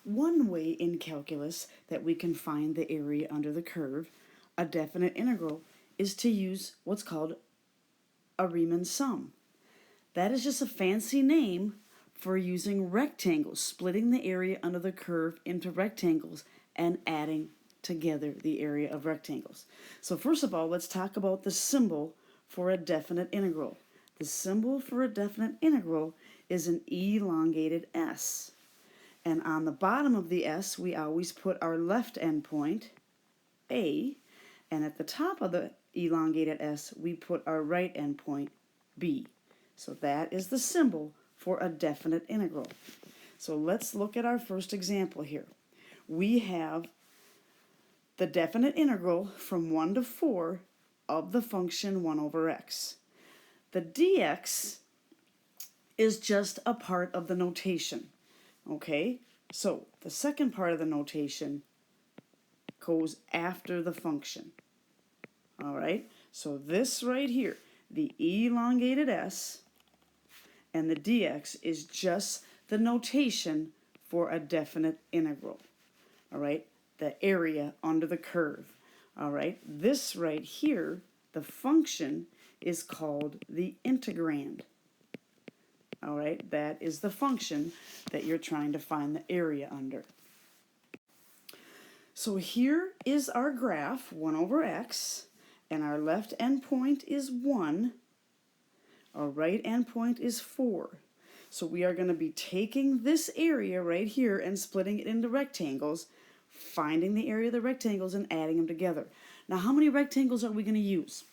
One way in calculus that we can find the area under the curve, a definite integral, is to use what's called a Riemann sum. That is just a fancy name for using rectangles, splitting the area under the curve into rectangles and adding together the area of rectangles. So first of all, let's talk about the symbol for a definite integral. The symbol for a definite integral is an elongated S. And on the bottom of the S, we always put our left endpoint, A, and at the top of the elongated S, we put our right endpoint, B. So that is the symbol for a definite integral. So let's look at our first example here. We have the definite integral from 1 to 4 of the function 1 over x. The dx is just a part of the notation. Okay, so the second part of the notation goes after the function. All right, so this right here, the elongated S and the dx is just the notation for a definite integral. All right, the area under the curve. All right, this right here, the function is called the integrand. All right, that is the function that you're trying to find the area under. So here is our graph, 1 over x, and our left endpoint is 1. Our right endpoint is 4. So we are going to be taking this area right here and splitting it into rectangles, finding the area of the rectangles and adding them together. Now, how many rectangles are we going to use?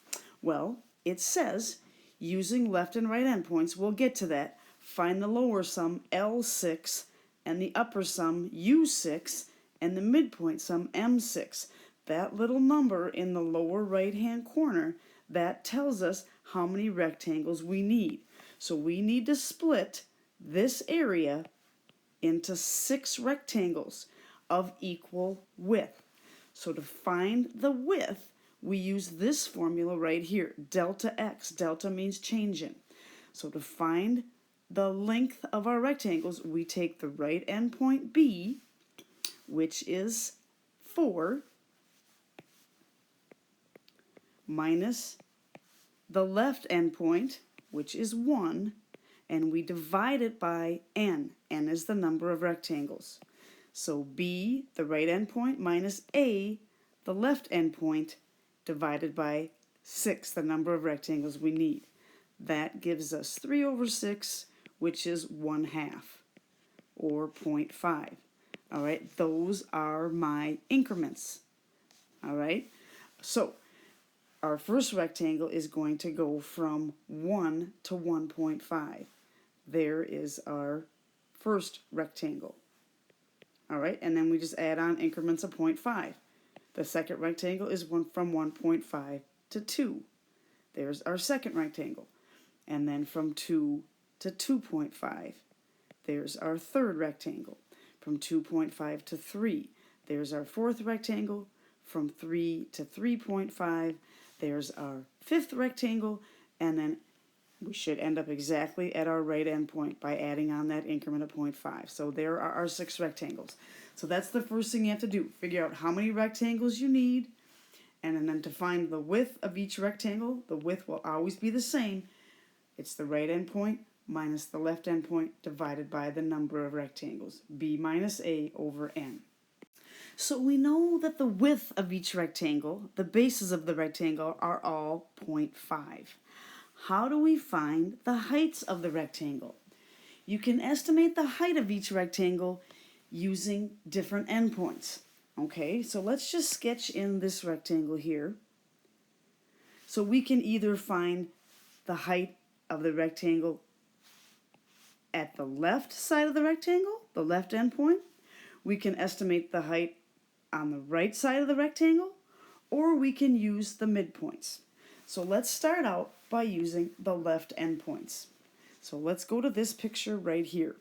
Well, it says using left and right endpoints, we'll get to that. Find the lower sum, L6, and the upper sum, U6, and the midpoint sum, M6. That little number in the lower right-hand corner, that tells us how many rectangles we need. So we need to split this area into 6 rectangles of equal width. So to find the width, we use this formula right here, delta x. Delta means change in. So to find the length of our rectangles, we take the right endpoint B, which is 4, minus the left endpoint, which is 1, and we divide it by n. N is the number of rectangles. So B, the right endpoint, minus A, the left endpoint, divided by 6, the number of rectangles we need. That gives us 3 over 6, which is 1/2, or 0.5. All right, those are my increments. All right, so our first rectangle is going to go from 1 to 1.5. There is our first rectangle. All right, and then we just add on increments of 0.5. The second rectangle is from 1.5 to 2. There's our second rectangle. And then from 2 to 2.5. There's our third rectangle. From 2.5 to 3. There's our fourth rectangle. From 3 to 3.5. There's our fifth rectangle. And then we should end up exactly at our right endpoint by adding on that increment of 0.5. So there are our 6 rectangles. So that's the first thing you have to do. Figure out how many rectangles you need. And then to find the width of each rectangle, the width will always be the same. It's the right endpoint minus the left endpoint divided by the number of rectangles, B minus A over N. So we know that the width of each rectangle, the bases of the rectangle, are all 0.5. How do we find the heights of the rectangle? You can estimate the height of each rectangle using different endpoints. Okay, so let's just sketch in this rectangle here. So we can either find the height of the rectangle at the left side of the rectangle, the left endpoint. We can estimate the height on the right side of the rectangle, or we can use the midpoints. So let's start out by using the left endpoints. So let's go to this picture right here.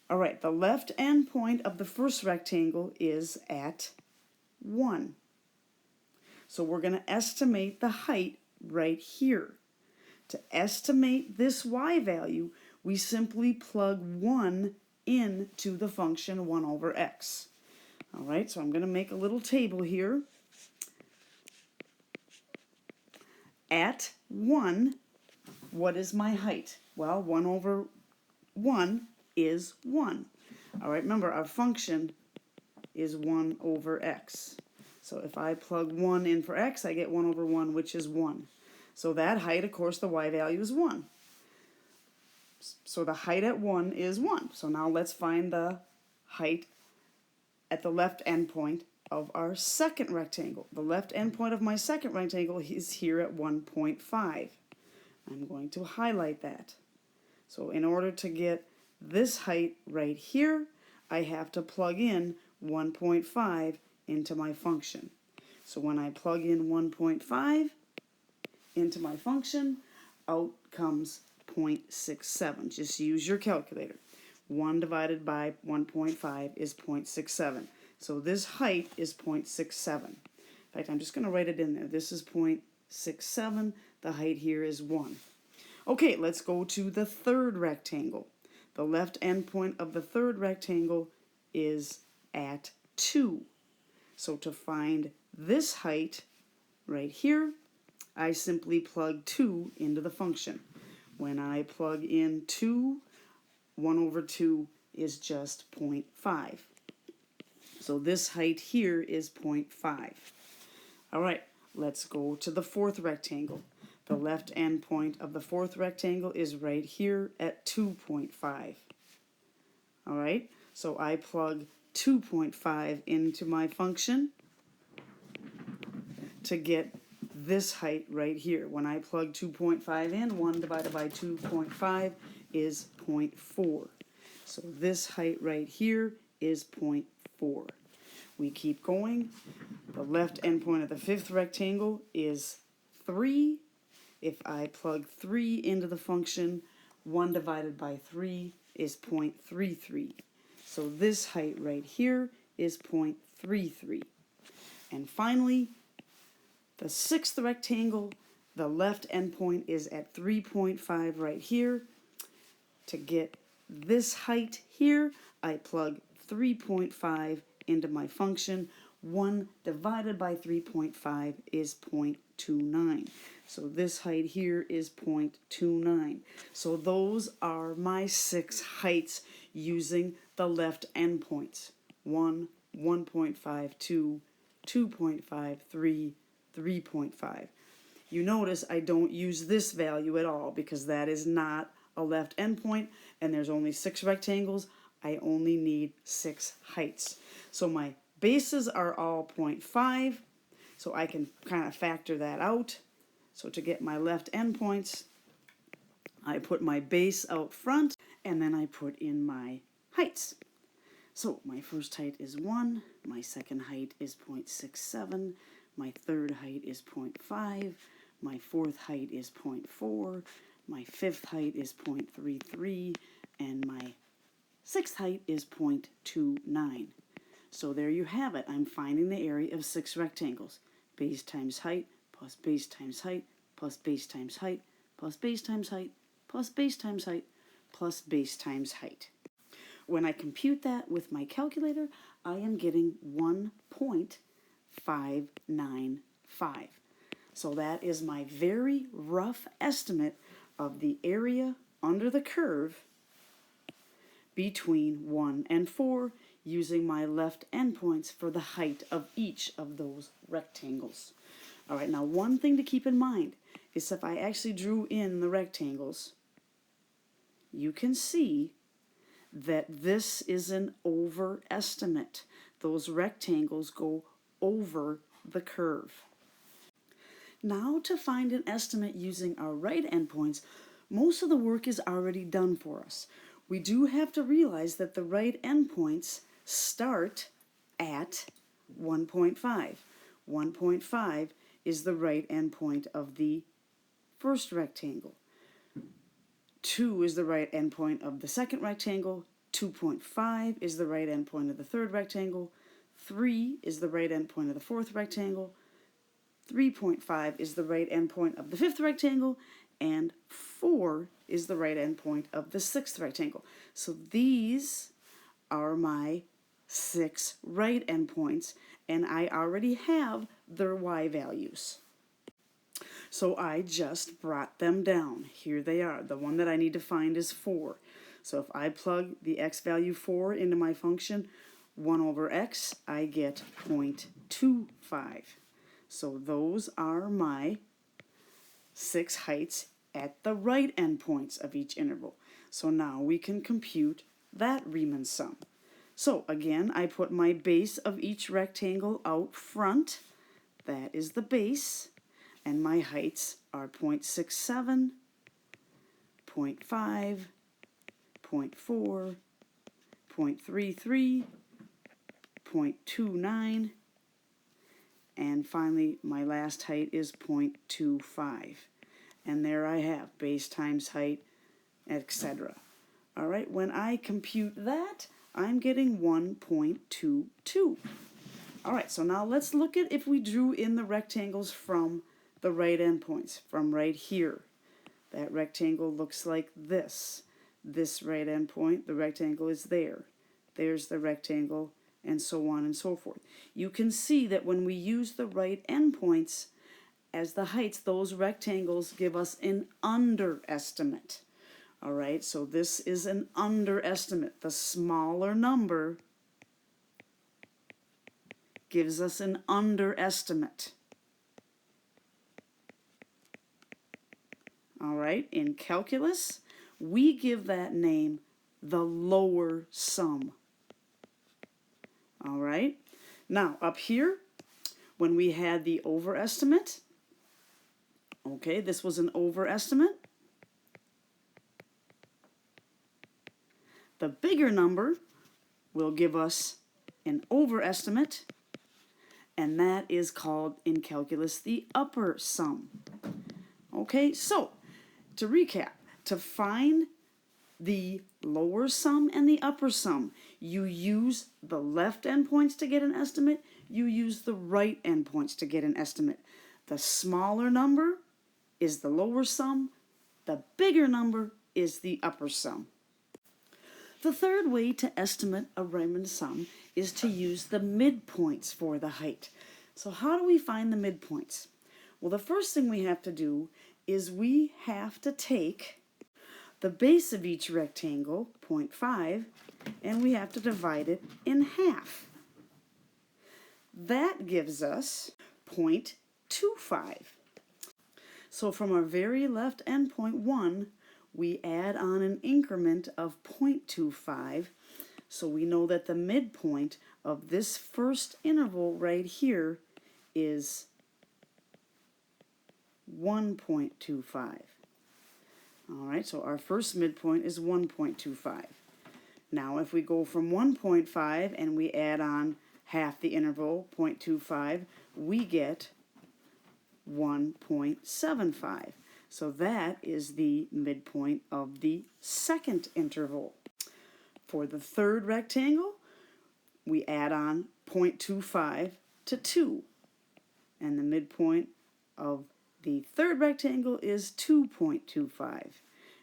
All right, the left endpoint of the first rectangle is at 1. So we're going to estimate the height right here. To estimate this y value, we simply plug 1 into the function 1 over x. All right, so I'm going to make a little table here. At 1, what is my height? Well, 1 over 1 is 1. All right, remember our function is 1 over x. So if I plug 1 in for x, I get 1 over 1, which is 1. So that height, of course, the y value is 1. So the height at 1 is 1. So now let's find the height at the left endpoint of our second rectangle. The left endpoint of my second rectangle is here at 1.5. I'm going to highlight that. So in order to get this height right here, I have to plug in 1.5 into my function. So when I plug in 1.5 into my function, out comes 0.67. Just use your calculator. 1 divided by 1.5 is 0.67. So this height is 0.67. In fact, I'm just going to write it in there. This is 0.67. The height here is 1. Okay, let's go to the third rectangle. The left endpoint of the third rectangle is at 2. So to find this height right here, I simply plug 2 into the function. When I plug in 2, 1 over 2 is just 0.5. So this height here is 0.5. All right, let's go to the fourth rectangle. The left endpoint of the fourth rectangle is right here at 2.5. All right, so I plug 2.5 into my function to get this height right here. When I plug 2.5 in, 1 divided by 2.5 is 0.4. So this height right here is 0.4. We keep going. The left endpoint of the fifth rectangle is 3. If I plug 3 into the function, 1 divided by 3 is 0.33. So this height right here is 0.33. And finally, the sixth rectangle, the left endpoint is at 3.5 right here. To get this height here, I plug 3.5 into my function. 1 divided by 3.5 is 0.29. So this height here is 0.29. So those are my 6 heights using the left endpoints. 1, 1.5, 2, 2.5, 3, 3.5. You notice I don't use this value at all because that is not a left endpoint and there's only 6 rectangles. I only need 6 heights. So my bases are all 0.5, so I can kind of factor that out. So to get my left endpoints, I put my base out front and then I put in my heights. So my first height is 1, my second height is 0.67, my third height is 0.5, my fourth height is 0.4, my fifth height is 0.33, and my sixth height is 0.29. So there you have it. I'm finding the area of 6 rectangles. Base times height, plus base times height, plus base times height, plus base times height, plus base times height, plus base times height. When I compute that with my calculator, I am getting 1.595. So that is my very rough estimate of the area under the curve between 1 and 4 using my left endpoints for the height of each of those rectangles. All right, now one thing to keep in mind is if I actually drew in the rectangles, you can see that this is an overestimate. Those rectangles go over the curve. Now to find an estimate using our right endpoints, most of the work is already done for us. We do have to realize that the right endpoints start at 1.5. 1.5 is the right endpoint of the first rectangle. 2 is the right endpoint of the second rectangle. 2.5 is the right endpoint of the third rectangle. 3 is the right endpoint of the fourth rectangle. 3.5 is the right endpoint of the fifth rectangle. And 4 is the right endpoint of the sixth rectangle. So these are my 6 right endpoints, and I already have their y values. So I just brought them down. Here they are. The one that I need to find is 4. So if I plug the x value 4 into my function, 1 over x, I get 0.25. So those are my 6 heights at the right endpoints of each interval. So now we can compute that Riemann sum. So again, I put my base of each rectangle out front. That is the base. And my heights are 0.67, 0.5, 0.4, 0.33, 0.29, and finally my last height is 0.25. And there I have base times height, etc. All right, when I compute that, I'm getting 1.22. All right, so now let's look at if we drew in the rectangles from the right endpoints, from right here. That rectangle looks like this. This right endpoint, the rectangle is there. There's the rectangle, and so on and so forth. You can see that when we use the right endpoints as the heights, those rectangles give us an underestimate. All right, so this is an underestimate. The smaller number gives us an underestimate. All right, in calculus, we give that name the lower sum. All right, now up here, when we had the overestimate, okay, this was an overestimate. The bigger number will give us an overestimate, and that is called in calculus the upper sum. Okay, so to recap, to find the lower sum and the upper sum, you use the left endpoints to get an estimate, you use the right endpoints to get an estimate. The smaller number is the lower sum, the bigger number is the upper sum. The third way to estimate a Riemann sum is to use the midpoints for the height. So how do we find the midpoints? Well, the first thing we have to do is we have to take the base of each rectangle, 0.5, and we have to divide it in half. That gives us 0.25. So from our very left endpoint 1, we add on an increment of 0.25, so we know that the midpoint of this first interval right here is 1.25. All right, so our first midpoint is 1.25. Now if we go from 1.5 and we add on half the interval, 0.25, we get 1.75. So that is the midpoint of the second interval. For the third rectangle, we add on 0.25 to 2. And the midpoint of the third rectangle is 2.25.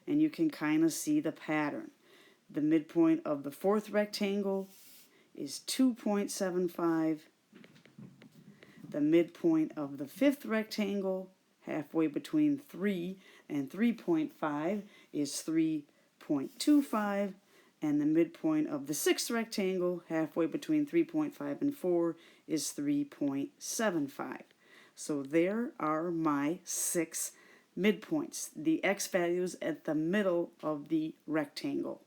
And you can kind of see the pattern. The midpoint of the fourth rectangle is 2.75. The midpoint of the fifth rectangle, halfway between 3 and 3.5, is 3.25, and the midpoint of the sixth rectangle, halfway between 3.5 and 4, is 3.75. So there are my 6 midpoints, the x values at the middle of the rectangle.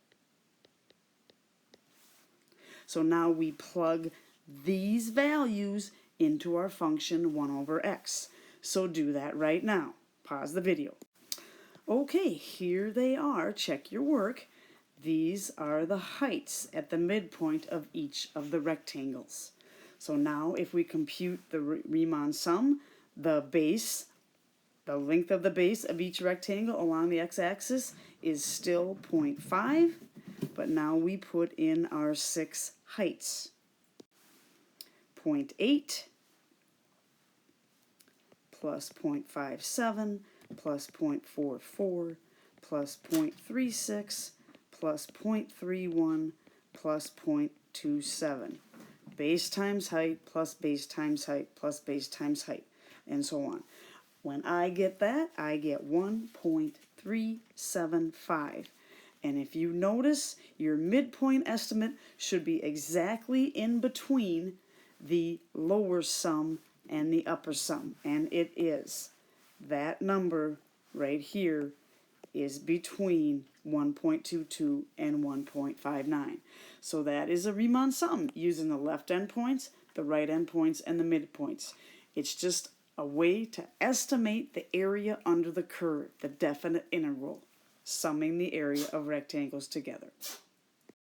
So now we plug these values into our function 1 over x. So do that right now. Pause the video. Okay, here they are. Check your work. These are the heights at the midpoint of each of the rectangles. So now if we compute the Riemann sum, the base, the length of the base of each rectangle along the x-axis is still 0.5, but now we put in our 6 heights. 0.8 plus 0.57 plus 0.44 plus 0.36 plus 0.31 plus 0.27. Base times height plus base times height plus base times height, and so on. When I get that, I get 1.375. And if you notice, your midpoint estimate should be exactly in between the lower sum and the upper sum, and it is. That number right here is between 1.22 and 1.59. So that is a Riemann sum using the left endpoints, the right endpoints, and the midpoints. It's just a way to estimate the area under the curve, the definite integral, summing the area of rectangles together.